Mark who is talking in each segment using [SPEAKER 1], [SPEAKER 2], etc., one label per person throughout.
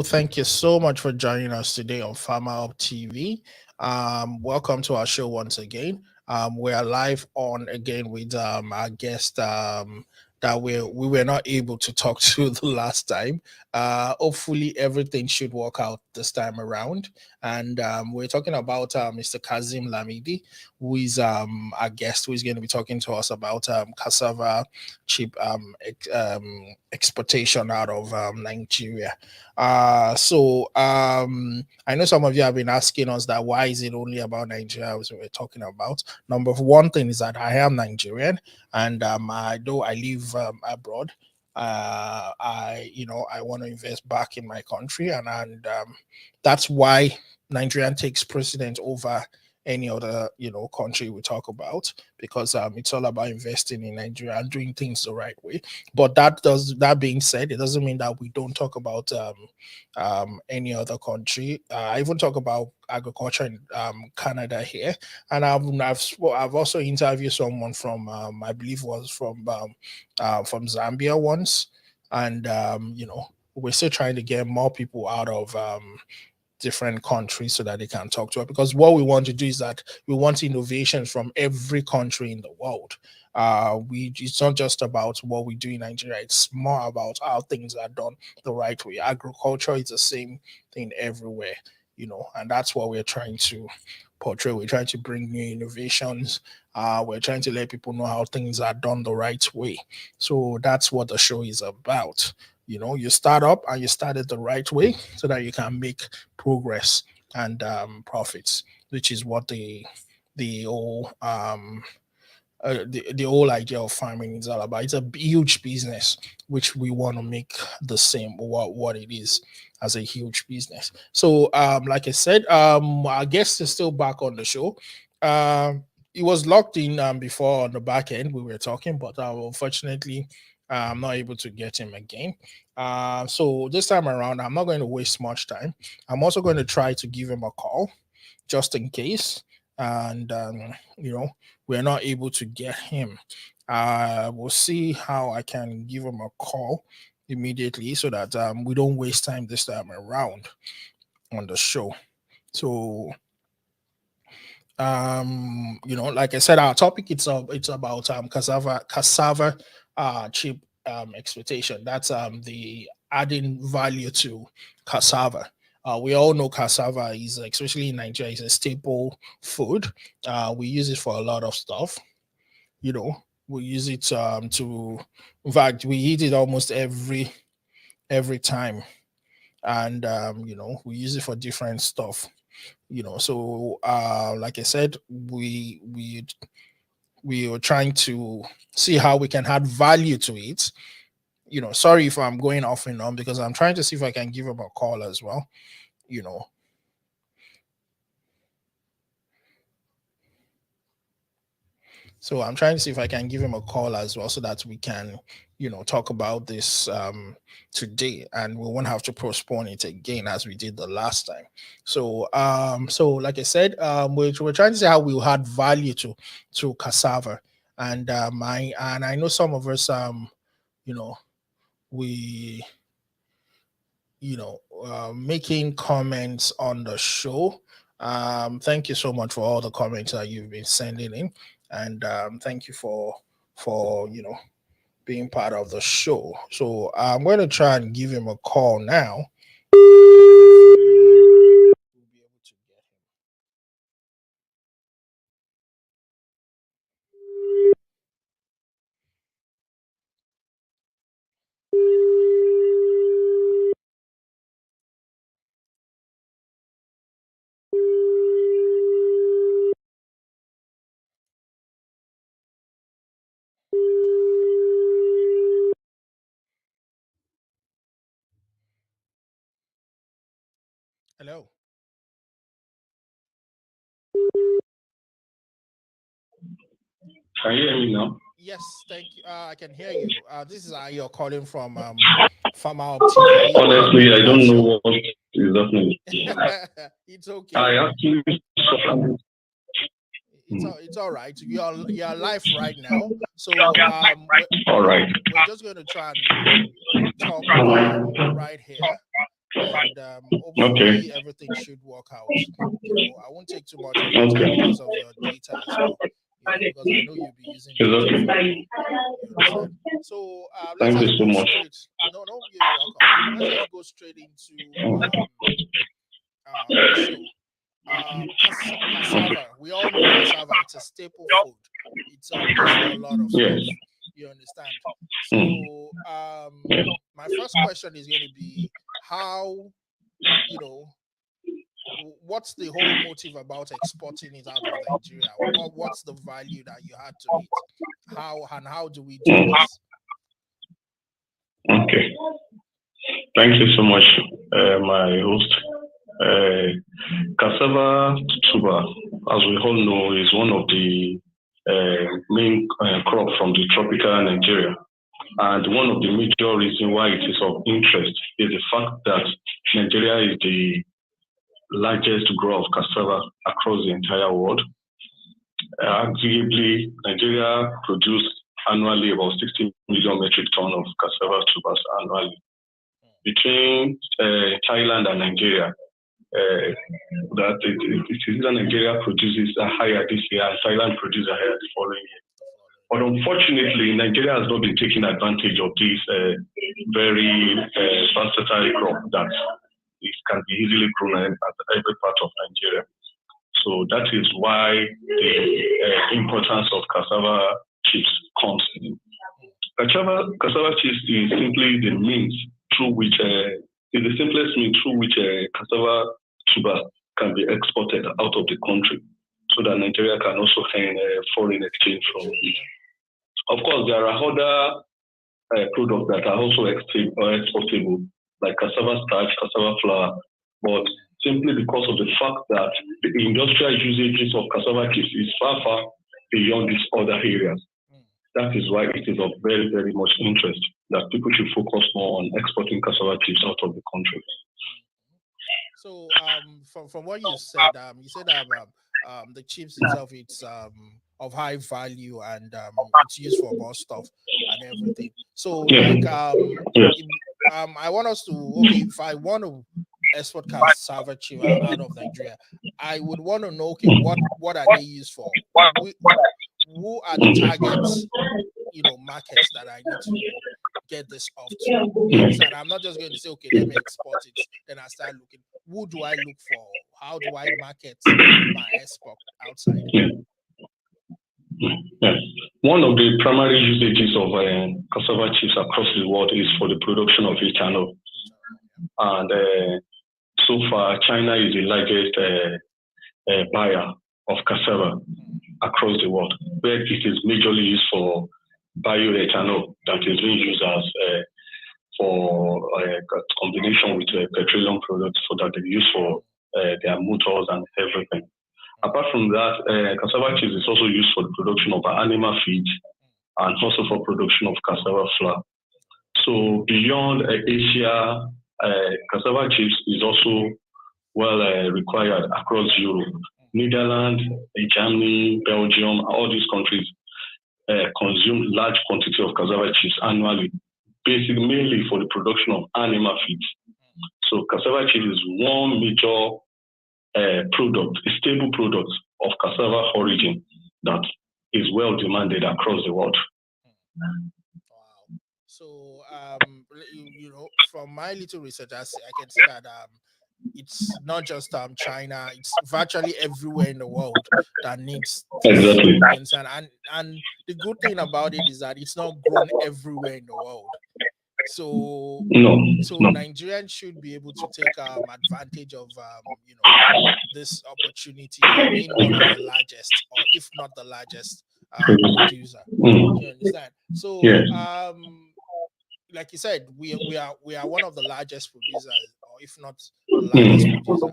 [SPEAKER 1] Hello, thank you so much for joining us today on FarmerHubTV. Welcome to our show once again. We are live on again with our guest that we were not able to talk to the last time. Hopefully, everything should work out this time around. And we're talking about Mr. Kazeem Lamidi, who is our guest, who is going to be talking to us about cassava chip exportation out of Nigeria. I know some of you have been asking us that why is it only about Nigeria as we're talking about. Number one thing is that I am Nigerian, and though I live abroad, I want to invest back in my country, and that's why Nigeria takes precedence over any other country we talk about, because it's all about investing in Nigeria and doing things the right way. But that being said, it doesn't mean that we don't talk about any other country. I even talk about agriculture in Canada here, and I've also interviewed someone from I believe was from Zambia once, and we're still trying to get more people out of different countries so that they can talk to us, because what we want to do is that we want innovations from every country in the world. It's not just about what we do in Nigeria, it's more about how things are done the right way. Agriculture is the same thing everywhere, and that's what we're trying to portray. We're trying to bring new innovations. We're trying to let people know how things are done the right way. So that's what the show is about. You start up and you start it the right way so that you can make progress and profits, which is what the whole the whole idea of farming is all about. It's a huge business, which we want to make the same what it is as a huge business. So like I said, our guest is still back on the show. He was locked in before on the back end we were talking, but unfortunately I'm not able to get him again. So this time around, I'm not going to waste much time. I'm also going to try to give him a call just in case. And, we're not able to get him. We'll see how I can give him a call immediately so that we don't waste time this time around on the show. So, like I said, our topic it's about cassava chip exploitation. That's the adding value to cassava. We all know cassava is, especially in Nigeria, is a staple food. We use it for a lot of stuff. We use it to, in fact, we eat it almost every time, and we use it for different stuff. So like I said, we are trying to see how we can add value to it. Sorry if I'm going off and on, because I'm trying to see if I can give him a call as well. So I'm trying to see if I can give him a call as well so that we can, talk about this today, and we won't have to postpone it again as we did the last time. So like I said, we're trying to see how we'll add value to cassava. And I know some of us we making comments on the show. Thank you so much for all the comments that you've been sending in, and thank you for being part of the show. So I'm going to try and give him a call now. We'll be able to get him. Hello.
[SPEAKER 2] Can you hear me now?
[SPEAKER 1] Yes, thank you. I can hear you. This is you're calling from FarmerHubTV.
[SPEAKER 2] Honestly, I don't know what is happening.
[SPEAKER 1] It's okay.
[SPEAKER 2] I actually
[SPEAKER 1] It's all right. You're live right now. So
[SPEAKER 2] all right.
[SPEAKER 1] we're just going to try and talk right here. and hopefully everything should work out. I won't take too much of your time because of your data as well. Because I know you'll be using data. You understand? So let's
[SPEAKER 2] Thank you so much.
[SPEAKER 1] straight. No, you're welcome. Let's just go straight into the show. Cassava. We all know cassava. It's a staple food. It's used for a lot of stuff. You understand? So my first question is going to be how, what's the whole motive about exporting it out of Nigeria? What's the value that you had to it? How do we do this?
[SPEAKER 2] Okay. Thank you so much, my host. Cassava tuber, as we all know, is one of the main crops from the tropical Nigeria. And one of the major reasons why it is of interest is the fact that Nigeria is the largest grower of cassava across the entire world. Arguably, Nigeria produces annually about 60 million metric tons of cassava tubers annually. Between Thailand and Nigeria, that it is that Nigeria produces a higher this year and Thailand produces a higher the following year. But unfortunately, Nigeria has not been taking advantage of this very versatile crop that it can be easily grown at every part of Nigeria. So that is why the importance of cassava chips comes in. Cassava chips is simply the means through which is the simplest means through which cassava tuber can be exported out of the country, so that Nigeria can also earn foreign exchange from it. Of course, there are other products that are also exportable, like cassava starch, cassava flour, but simply because of the fact that the industrial usages of cassava chips is far, far beyond these other areas. That is why it is of very, very much interest that people should focus more on exporting cassava chips out of the country.
[SPEAKER 1] So, from what you said the chips itself, it's of high value and it's used for more stuff and everything. So, I want us to if I want to export cassava chip out of Nigeria, I would want to know what are they used for? Who are the targets, markets that I need to get this off to? And I'm not just going to say, okay, let me export it. Then I start looking. Who do I look for? How do I market my export outside?
[SPEAKER 2] Yes. One of the primary usages of cassava chips across the world is for the production of ethanol. And so far, China is the largest buyer of cassava across the world, where it is majorly used for bioethanol that is being used as for combination with petroleum products so that they use for their motors and everything. Apart from that, cassava chips is also used for the production of animal feed and also for production of cassava flour. So beyond Asia, cassava chips is also well required across Europe. Netherlands, Germany, Belgium, all these countries consume large quantity of cassava chips annually, basically mainly for the production of animal feed. So cassava chips is one major product, a stable product of cassava origin that is well demanded across the world.
[SPEAKER 1] Wow. So, from my little research, I can see that it's not just China; it's virtually everywhere in the world that needs this.
[SPEAKER 2] Exactly.
[SPEAKER 1] And the good thing about it is that it's not grown everywhere in the world. So Nigerians should be able to take advantage of this opportunity. Being one of the largest, or if not the largest, producer. You understand? So like you said, we are one of the largest producers, or if not the largest producer.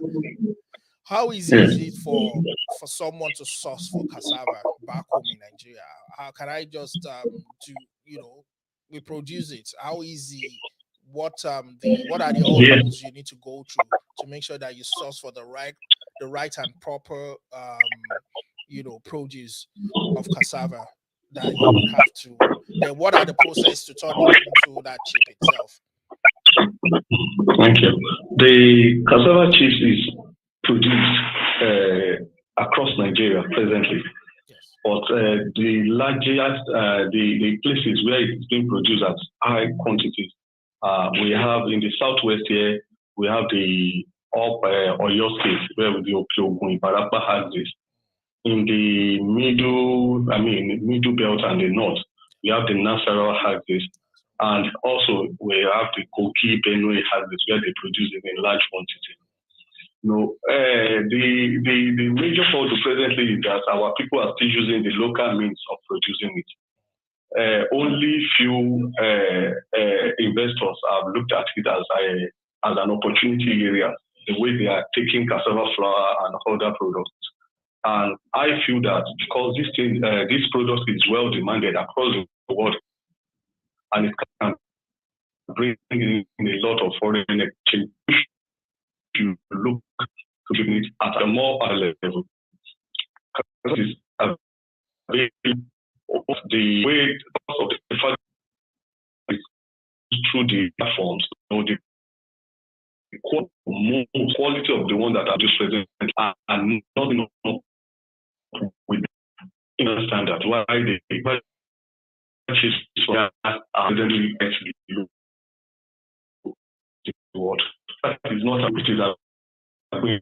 [SPEAKER 1] How easy is it for someone to source for cassava back home in Nigeria? How can I just we produce it? How easy? What are the hurdles you need to go through to make sure that you source for the right and proper produce of cassava that you would have to? Then what are the process to turn it into that chip itself?
[SPEAKER 2] Thank you. The cassava chips is produced across Nigeria presently,
[SPEAKER 1] Yes.
[SPEAKER 2] but the largest, the places where it's being produced at high quantities, we have in the southwest here, we have the Oyo State, where the Ogun Ibarapa has this. In the middle belt and the north, we have the Nasarawa has this. And also, we have the Kogi Benue has this, where they produce it in large quantity. The major fault presently is that our people are still using the local means of producing it. Only few investors have looked at it as an opportunity area, the way they are taking cassava flour and other products. And I feel that because this product is well demanded across the world, and it can bring in a lot of foreign exchange, you look to it at a more high level. The way of the fact through the platforms, the quality of the one that are just present and not enough with standard. Why they purchase are really actually what that is not which is a very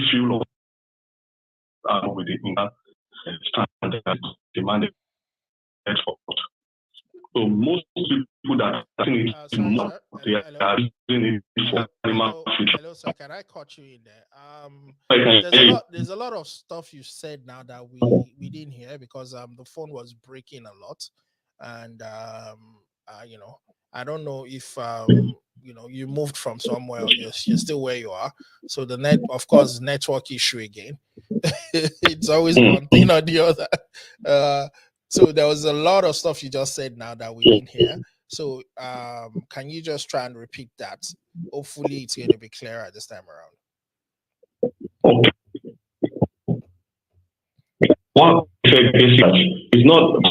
[SPEAKER 2] fuel with the standard demanded export. So most people that are using it more, they are using it for animal food.
[SPEAKER 1] Hello, sir. Can I cut you in there? There's a lot of stuff you said now that we didn't hear because the phone was breaking a lot, and I don't know if you moved from somewhere or you're still where you are. So of course, network issue again. It's always one thing or the other. So there was a lot of stuff you just said now that we didn't hear. So can you just try and repeat that? Hopefully it's going to be clearer this time around.
[SPEAKER 2] One it's not.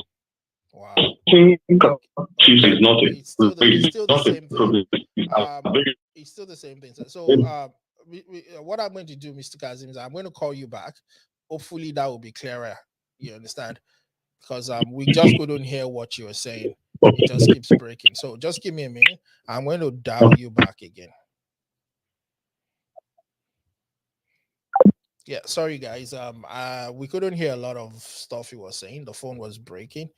[SPEAKER 1] Wow.
[SPEAKER 2] Is not
[SPEAKER 1] it's still the same thing. It's still the same thing. So what I'm going to do, Mr. Kazeem, is I'm going to call you back. Hopefully that will be clearer. You understand? Because we just couldn't hear what you were saying. It just keeps breaking. So just give me a minute. I'm going to dial you back again. Yeah, sorry guys. We couldn't hear a lot of stuff he was saying. The phone was breaking.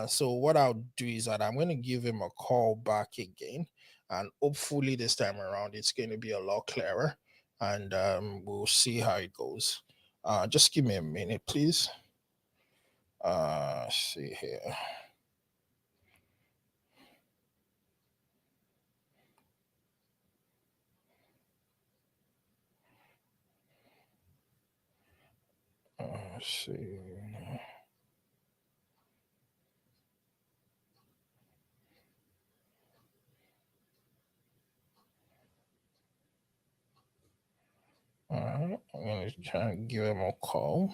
[SPEAKER 1] So what I'll do is that I'm going to give him a call back again, and hopefully this time around it's going to be a lot clearer, and we'll see how it goes. Just give me a minute, please. See here. Let's see. All right, I'm going to try and give him a call.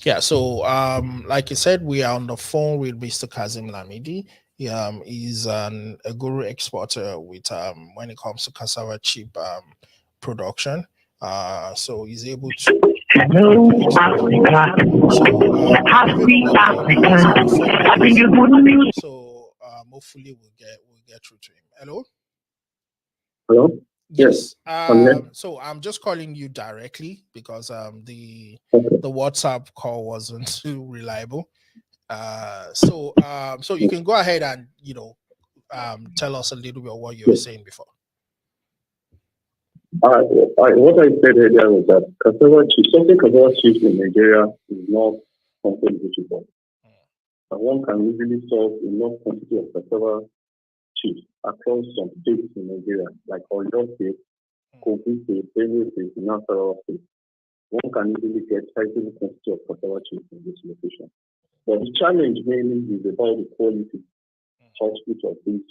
[SPEAKER 1] Yeah, so like I said, we are on the phone with Mr. Kazeem Lamidi. He's a guru exporter with when it comes to cassava chip production. So he's able to. So hopefully we'll get through to him. Hello.
[SPEAKER 2] Hello.
[SPEAKER 1] Yes. So I'm just calling you directly because the WhatsApp call wasn't too reliable. So you can go ahead and tell us a little bit of what you were saying before.
[SPEAKER 2] What I said earlier was that cassava chips in Nigeria is not something difficult. And one can easily solve enough quantity of cassava chips across some states in Nigeria, like Oyo State, Kogi State, Benue State, Nasarawa State. One can easily get sizable quantity of cassava chips in this location. But the challenge mainly is about the quality output of this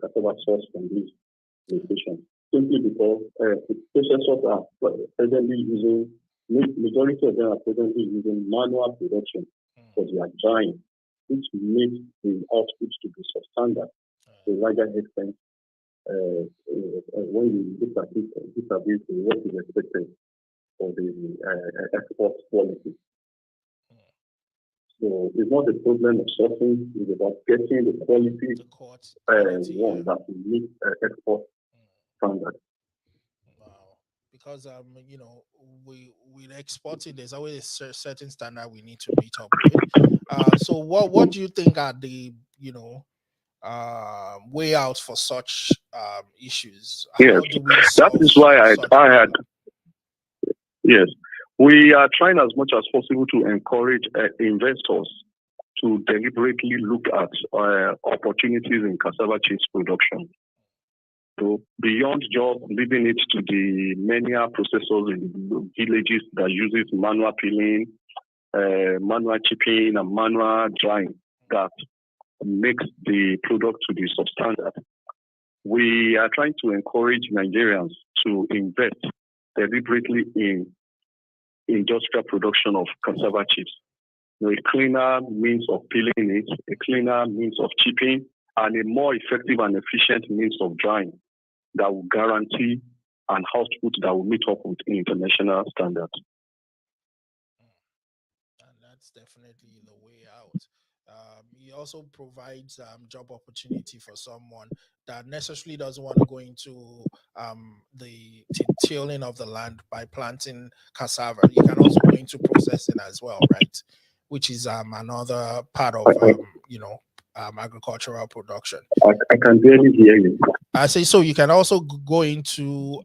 [SPEAKER 2] cassava source from this location. Simply because the processors are presently using
[SPEAKER 3] Majority of them are presently using manual production for their drying, which makes the output to be substandard to a larger extent when you look at it vis-a-vis what is expected for the export quality. So it's not a problem of sourcing, it's about getting the quality one that will meet export standards.
[SPEAKER 1] Wow. Because you know, with exporting, there's always a certain standard we need to meet up with. So what do you think are the, you know, way out for such issues?
[SPEAKER 3] Yes, that is why I had. Yes, we are trying as much as possible to encourage investors to deliberately look at opportunities in cassava chips production. So beyond just leaving it to the maniac processors in the villages that uses manual peeling, manual chipping, and manual drying that makes the product to be substandard. We are trying to encourage Nigerians to invest deliberately in industrial production of cassava chips. You know, a cleaner means of peeling it, a cleaner means of chipping, and a more effective and efficient means of drying that will guarantee an output that will meet up with international standards.
[SPEAKER 1] And that's definitely the way out. He also provides job opportunity for someone that necessarily doesn't want to go into the tilling of the land by planting cassava. You can also go into processing as well, right? Which is another part of you know, agricultural production.
[SPEAKER 3] I can barely hear you.
[SPEAKER 1] I say so. You can also go into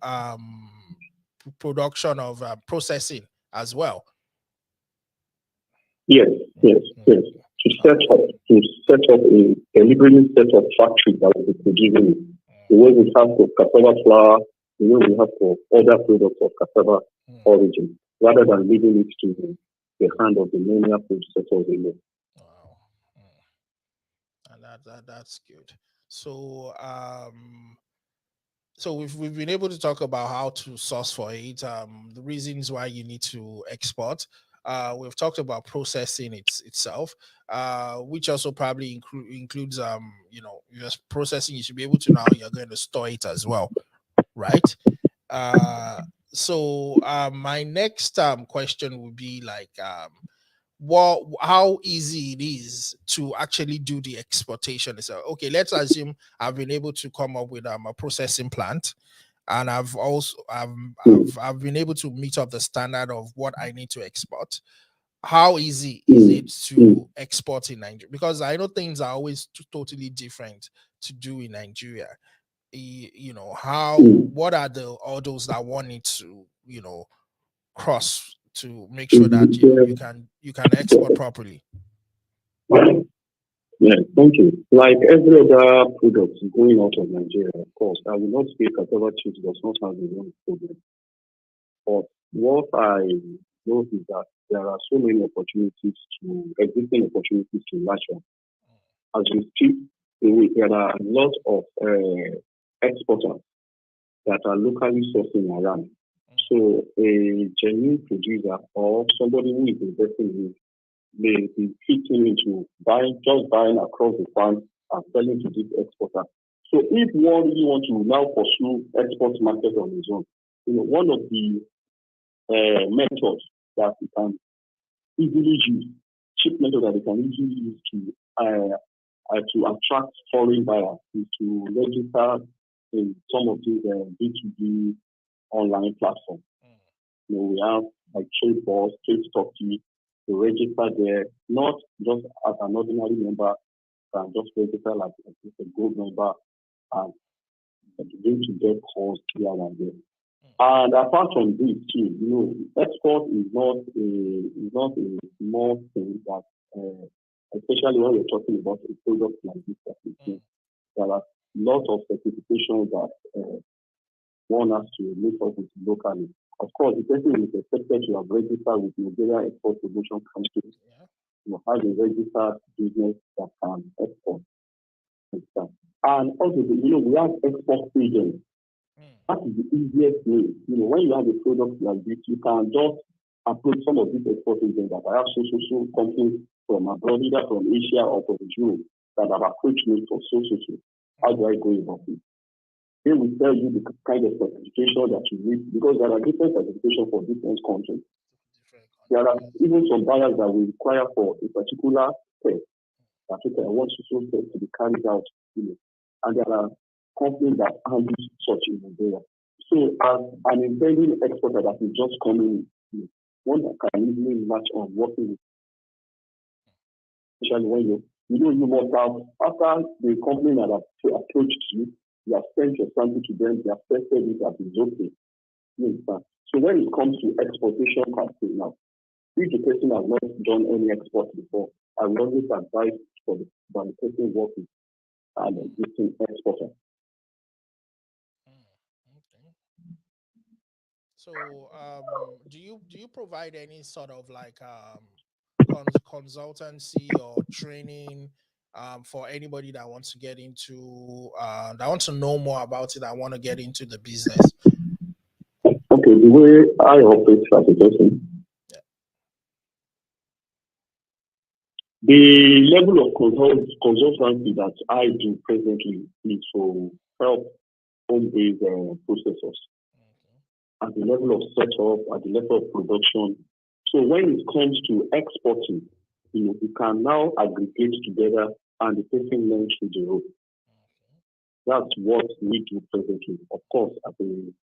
[SPEAKER 1] production of processing as well.
[SPEAKER 3] Yes. To set up a deliberately set up factory that will be producing it. The way we have for cassava flour, the way we have for other products of cassava origin, rather than leaving it to the hand of the maniac processors alone.
[SPEAKER 1] Wow. And that's good. So so we've been able to talk about how to source for it, the reasons why you need to export. We've talked about processing itself, which also probably includes you know, you're processing. You should be able to know how you're going to store it as well, right? So my next question would be like how easy it is to actually do the exportation. So okay, let's assume I've been able to come up with a processing plant, and I've been able to meet up the standard of what I need to export. How easy is it to export in Nigeria? Because I know things are always totally different to do in Nigeria. You know, what are the hurdles that one needs to, you know, cross to make sure that you know, you can export properly?
[SPEAKER 3] Yeah, thank you. Like every other product going out of Nigeria, of course, I will not say cassava chips does not have its own problem. But what I know is that there are so many existing opportunities to latch on. As we speak, there are a lot of exporters that are locally sourcing around. So a genuine producer or somebody who is investing in may be fitting into buying across the farm and selling to this exporter. So if one really wants to now pursue export market on his own, you know, one of the methods that we can easily use, cheap method that we can easily use to attract foreign buyers is to register in some of these B2B online platforms. You know, we have like Trade Boss, Trade Stocky, to register there, not just as an ordinary member, can just register like a gold member and begin to get calls here and there. And apart from this too, you know, export is not a small thing that, especially when we're talking about a product like this. There are lots of certifications that one has to meet up with locally. Of course, the person is expected to have registered with Nigerian Export Promotion Council, you know, has a registered business that can export. And also, you know, we have export agents. That is the easiest way. You know, when you have a product like this, you can just approach some of these export agents that I have so companies from abroad, either from Asia or from Europe, that have approached me for so. How do I go about it? They will tell you the kind of certification that you need, because there are different certifications for different countries. There are even some buyers that will require for a particular test that I want so test to be carried out, and there are companies that handle such in Nigeria. So as an intending exporter that is just coming in, one that can easily match on working with, especially when you must have, after the company that have approached you, you have sent your sample to them, they have tested it, that is okay. So when it comes to exportation casting now, if the person has not done any export before, I will always advise for the person working and existing exporter.
[SPEAKER 1] Okay. So, do you provide any sort of like consultancy or training for anybody that wants to get into that wants to know more about it, that want to get into the business?
[SPEAKER 3] Okay, the way I operate as a person, the level of consultancy that I do presently is to help home-based processors at the level of setup, at the level of production. So when it comes to exporting, you can now aggregate together and the person learns through the road. That's what we do presently, of course, at the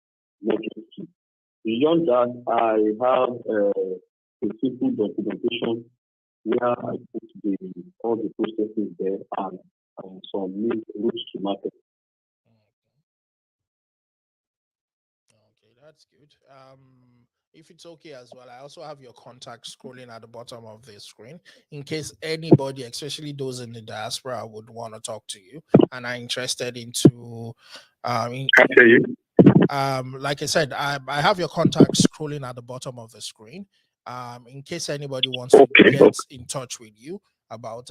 [SPEAKER 3] emergency. Beyond that, I have a simple documentation where I put all the processes there and some routes to market.
[SPEAKER 1] Okay, that's good. If it's okay as well, I also have your contact scrolling at the bottom of the screen in case anybody, especially those in the diaspora, would want to talk to you and are interested into like I said, I have your contact scrolling at the bottom of the screen. In case anybody wants to get in touch with you about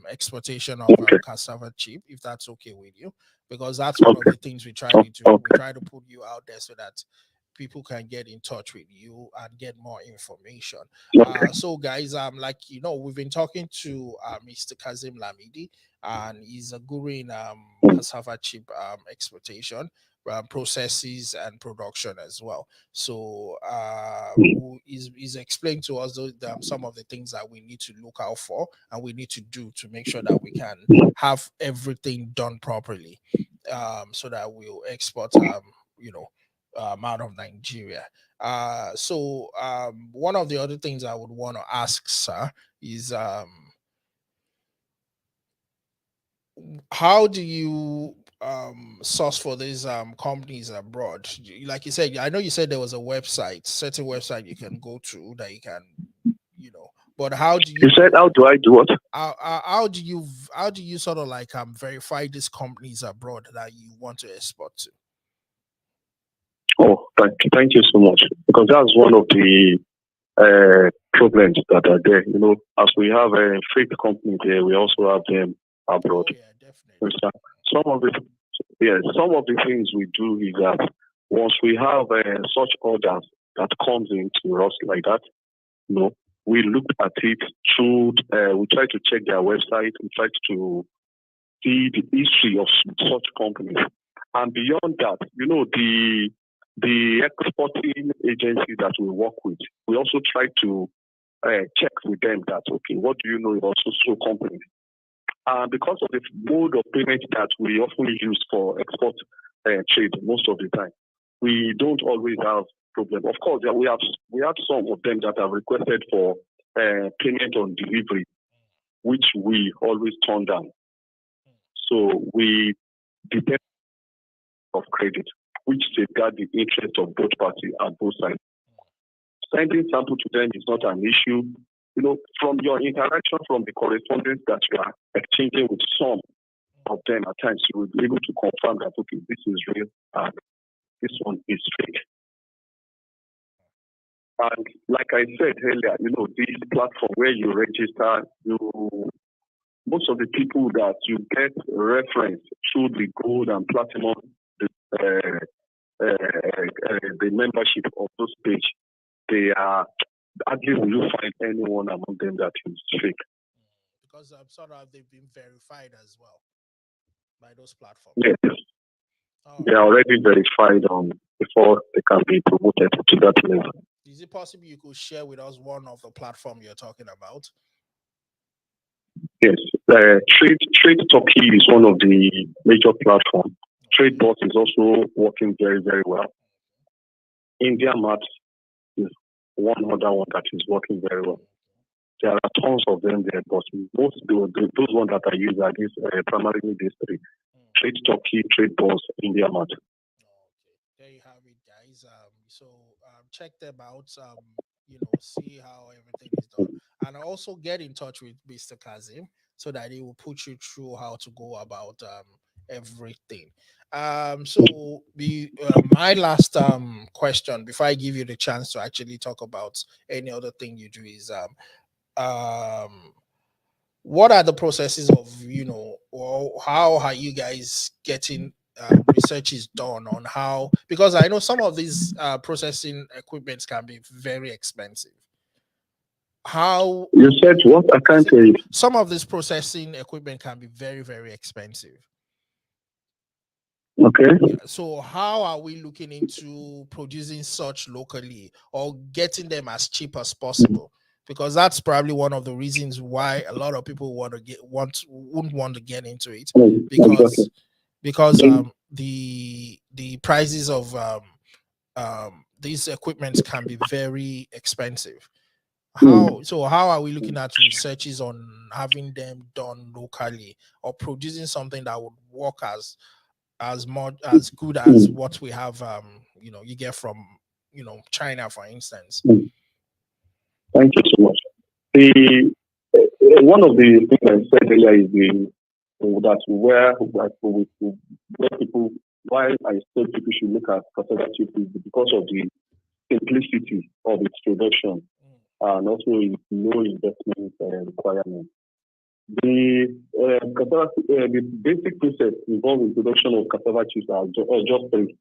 [SPEAKER 1] exportation of cassava chip, if that's okay with you, because that's one of the things we try to do. We try to put you out there so that people can get in touch with you and get more information. So guys, we've been talking to Mr. Kazeem Lamidi, and he's a guru in cassava chip exportation, processes and production as well. So he's explained to us some of the things that we need to look out for and we need to do to make sure that we can have everything done properly, so that we'll export out of Nigeria. So one of the other things I would want to ask, sir, is how do you source for these companies abroad? Like you said, I know you said there was a certain website you can go to that you can, but how do you?
[SPEAKER 3] You said, how do I do what?
[SPEAKER 1] How do you sort of like verify these companies abroad that you want to export to?
[SPEAKER 3] Oh, thank you so much, because that's one of the problems that are there. As we have a fake company there, we also have them abroad.
[SPEAKER 1] Oh, yeah, definitely.
[SPEAKER 3] Some of the things we do is that once we have such orders that comes into us like that, we look at it through. We try to check their website. We try to see the history of such companies, and beyond that, the exporting agency that we work with, we also try to check with them that, okay, what do you know about social companies? Because of the mode of payment that we often use for export trade most of the time, we don't always have problem. Of course, we have some of them that have requested for payment on delivery, which we always turn down. So we depend on credit, which safeguard the interest of both parties at both sides. Sending sample to them is not an issue. From your interaction, from the correspondence that you are exchanging with some of them at times, you will be able to confirm that, okay, this is real and this one is fake. And like I said earlier, this platform where you register, most of the people that you get reference through the gold and platinum, the membership of those page, they are hardly will you find anyone among them that is fake.
[SPEAKER 1] Because sort of they've been verified as well by those platforms.
[SPEAKER 3] Yes, they are already verified before they can be promoted to that level.
[SPEAKER 1] Is it possible you could share with us one of the platform you're talking about?
[SPEAKER 3] Yes, Trade Turkey is one of the major platforms. TradeBot is also working very, very well. India Mart is one other one that is working very well. There are tons of them there, but most those ones that I use are primarily these three: Trade Turkey, TradeBot, India Mart.
[SPEAKER 1] Okay, there you have it, guys. So check them out. See how everything is done, and also get in touch with Mr. Kazeem so that he will put you through how to go about everything. So my last question before I give you the chance to actually talk about any other thing you do is what are the processes of or how are you guys getting research is done on how, because I know some of these processing equipments can be very expensive. How
[SPEAKER 3] you said what? I can't hear you.
[SPEAKER 1] Some of this processing equipment can be very, very expensive.
[SPEAKER 3] Okay.
[SPEAKER 1] Yeah, so how are we looking into producing such locally or getting them as cheap as possible? Because that's probably one of the reasons why a lot of people wouldn't want to get into it, because the prices of these equipments can be very expensive. How are we looking at researches on having them done locally or producing something that would work as good as what we have you get from China, for instance?
[SPEAKER 3] Thank you so much. One of the things I said earlier is where people, why I said people should look at cassava chips is because of the simplicity of its production and also its low investment requirement. The basic process involved in production of cassava chips are just three.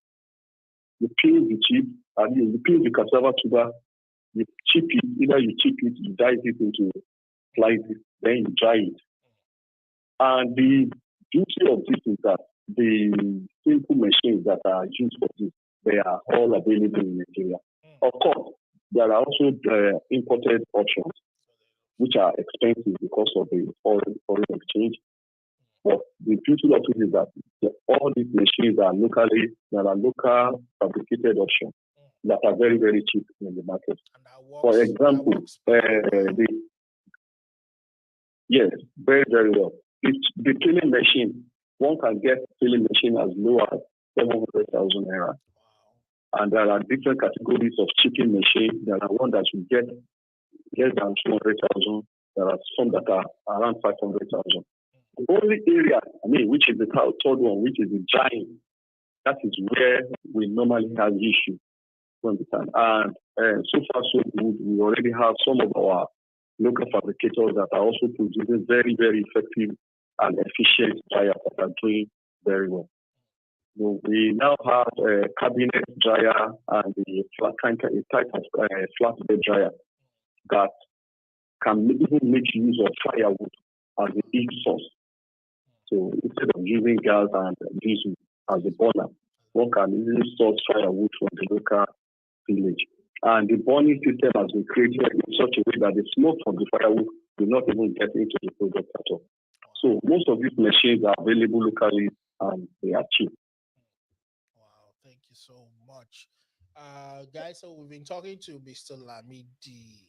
[SPEAKER 3] You peel the chip, you peel the cassava tuber, you chip it, either you chip it, you dice it into slices, then you dry it. And the beauty of this is that the simple machines that are used for this, they are all available in Nigeria. Of course, there are also imported options, which are expensive because of the foreign exchange. But the beauty of it is that all these machines are local fabricated options that are very, very cheap in the market. For example, yes, very, very well. The peeling machine, one can get peeling machine as low as 700,000 naira. And there are different categories of chipping machines. There are ones that you get less than 200,000. There are some that are around 500,000. The only area, which is the third one, which is the giant, that is where we normally have issues. And so far so good. We already have some of our local fabricators that are also producing very, very effective and efficient dryers that are doing very well. So we now have a cabinet dryer and a type of flatbed dryer that can even make use of firewood as a heat source. So instead of using gas and diesel as a burner, one can easily source firewood from the local village. And the burning system has been created in such a way that the smoke from the firewood will not even get into the product at all. So most of these machines are available locally and they are cheap.
[SPEAKER 1] Wow, thank you so much. Guys, so we've been talking to Mr. Lamidi,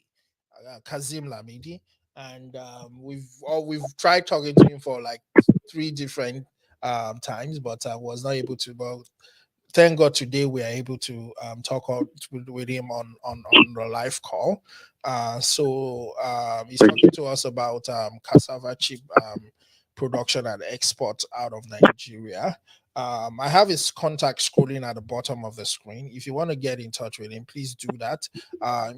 [SPEAKER 1] Kazeem Lamidi, and we've tried talking to him for like 3 different times, but I was not able to. But thank God today we are able to talk with him on the live call. So he's talking to us about cassava chip production and export out of Nigeria. I have his contact scrolling at the bottom of the screen. If you want to get in touch with him, please do that.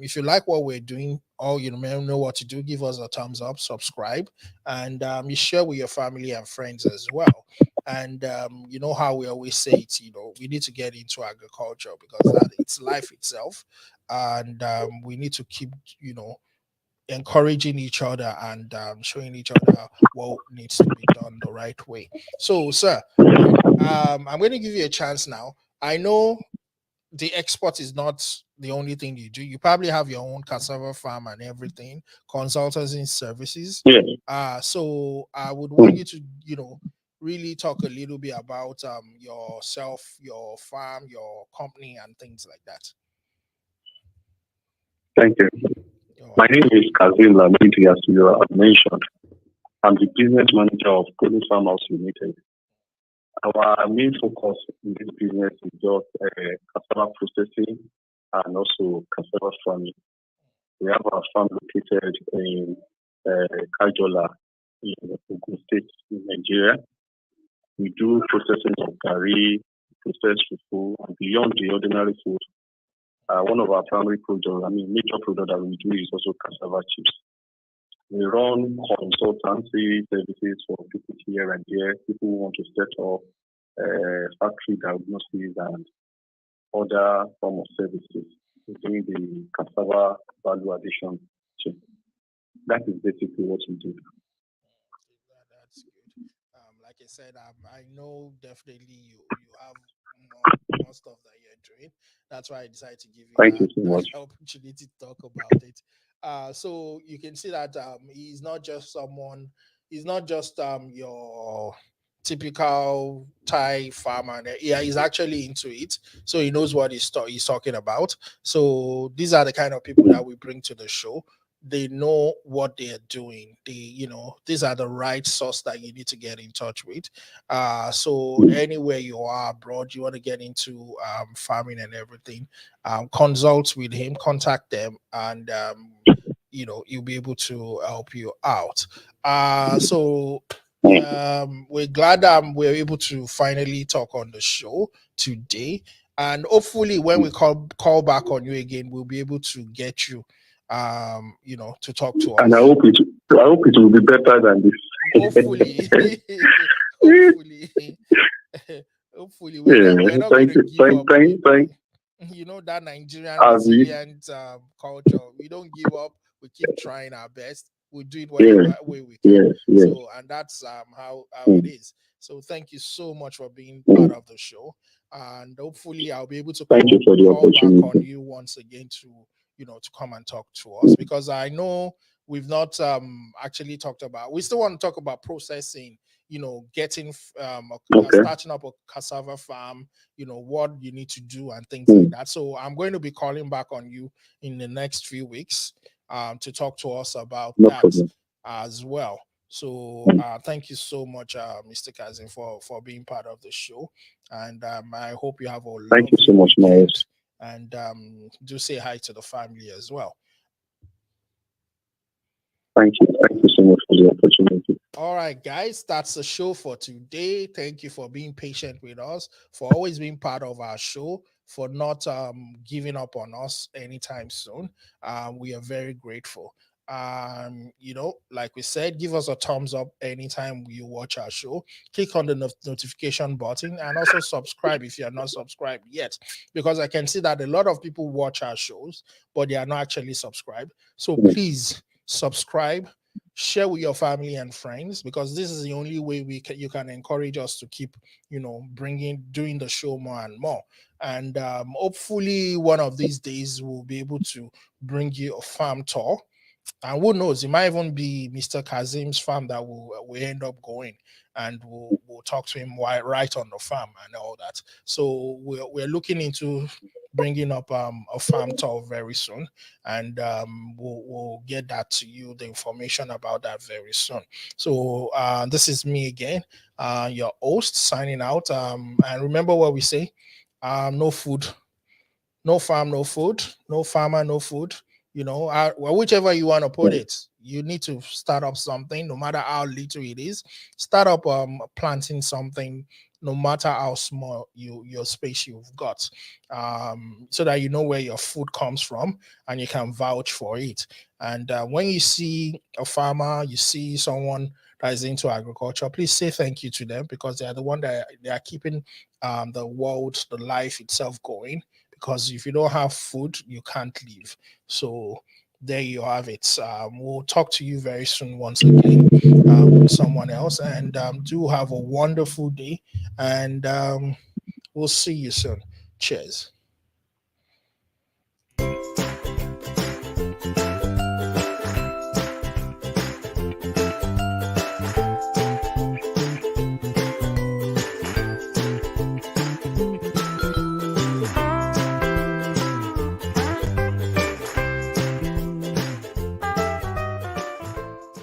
[SPEAKER 1] If you like what we're doing, or you know what to do, give us a thumbs up, subscribe, and you share with your family and friends as well. And you know how we always say it, you know, we need to get into agriculture because that it's life itself. And we need to keep, you know, encouraging each other and showing each other what needs to be done the right way. So, sir, I'm going to give you a chance now. I know the export is not the only thing you do. You probably have your own cassava farm and everything, consultancy services.
[SPEAKER 3] Yes.
[SPEAKER 1] So I would want you to, you know, really talk a little bit about yourself, your farm, your company, and things like that.
[SPEAKER 3] Thank you. My name is Kazeem Lamidi, as you have mentioned. I'm the business manager of Golden Farmers Limited. Our main focus in this business is just cassava processing and also cassava farming. We have our farm located in Kajola, in Ogun State, in Nigeria. We do processing of garri, processed fufu, and beyond the ordinary food. One of our primary major product that we do is also cassava chips. We run consultancy services for people here and there, people who want to set up factory diagnosis and other form of services, including the cassava value addition chain. That is basically what we do.
[SPEAKER 1] That's good. Like I said, I know definitely you have more stuff that you're doing. That's why I decided to give you
[SPEAKER 3] Thank you so
[SPEAKER 1] that
[SPEAKER 3] much.
[SPEAKER 1] opportunity to talk about it. So you can see that he's not just someone. He's not just your typical Thai farmer. Yeah, he's actually into it, so he knows what he's talking about. So these are the kind of people that we bring to the show. They know what they're doing. They, you know, these are the right source that you need to get in touch with. So anywhere you are abroad, you want to get into farming and everything, consult with him, contact them, and you know, you'll be able to help you out. So we're glad we're able to finally talk on the show today, and hopefully when we call back on you again, we'll be able to get you you know, to talk to us.
[SPEAKER 3] And I hope it will be better than this.
[SPEAKER 1] Hopefully. Hopefully. Hopefully we're not going to give up. You know, that Nigerian resilient culture. We don't give up. We keep trying our best. We do it whatever way we can. So, and that's how it is. So thank you so much for being part of the show. And hopefully I'll be able to call back on you once again to, you know, to come and talk to us, because I know we've not actually talked about, we still want to talk about processing, you know, getting starting up a cassava farm, you know, what you need to do and things like that. So I'm going to be calling back on you in the next few weeks to talk to us about that as well. So thank you so much, Mr. Kazeem, for being part of the show. And I hope you have a
[SPEAKER 3] thank you so much,
[SPEAKER 1] weekend. And do say hi to the family as well.
[SPEAKER 3] Thank you so much for the opportunity.
[SPEAKER 1] All right, guys, that's the show for today. Thank you for being patient with us, for always being part of our show, for not giving up on us anytime soon. We are very grateful. You know, like we said, give us a thumbs up anytime you watch our show. Click on the notification button and also subscribe if you're not subscribed yet, because I can see that a lot of people watch our shows, but they are not actually subscribed. So please subscribe, share with your family and friends, because this is the only way you can encourage us to keep, you know, doing the show more and more. And hopefully one of these days we'll be able to bring you a farm tour. And who knows, it might even be Mr. Kazeem's farm that we end up going, and we'll talk to him right on the farm and all that. So we're looking into bringing up a farm tour very soon, and we'll get that to you, the information about that very soon. So this is me again, your host, signing out. And remember what we say: no food, no farm, no food, no farmer, no food. You know, well, whichever you want to put it, you need to start up something, no matter how little it is. Start up planting something, no matter how small your space you've got, so that you know where your food comes from and you can vouch for it. And when you see a farmer, you see someone that is into agriculture, please say thank you to them, because they are the one that they are keeping the world, the life itself going. Because if you don't have food, you can't live. So there you have it. We'll talk to you very soon once again with someone else. And do have a wonderful day. And we'll see you soon. Cheers.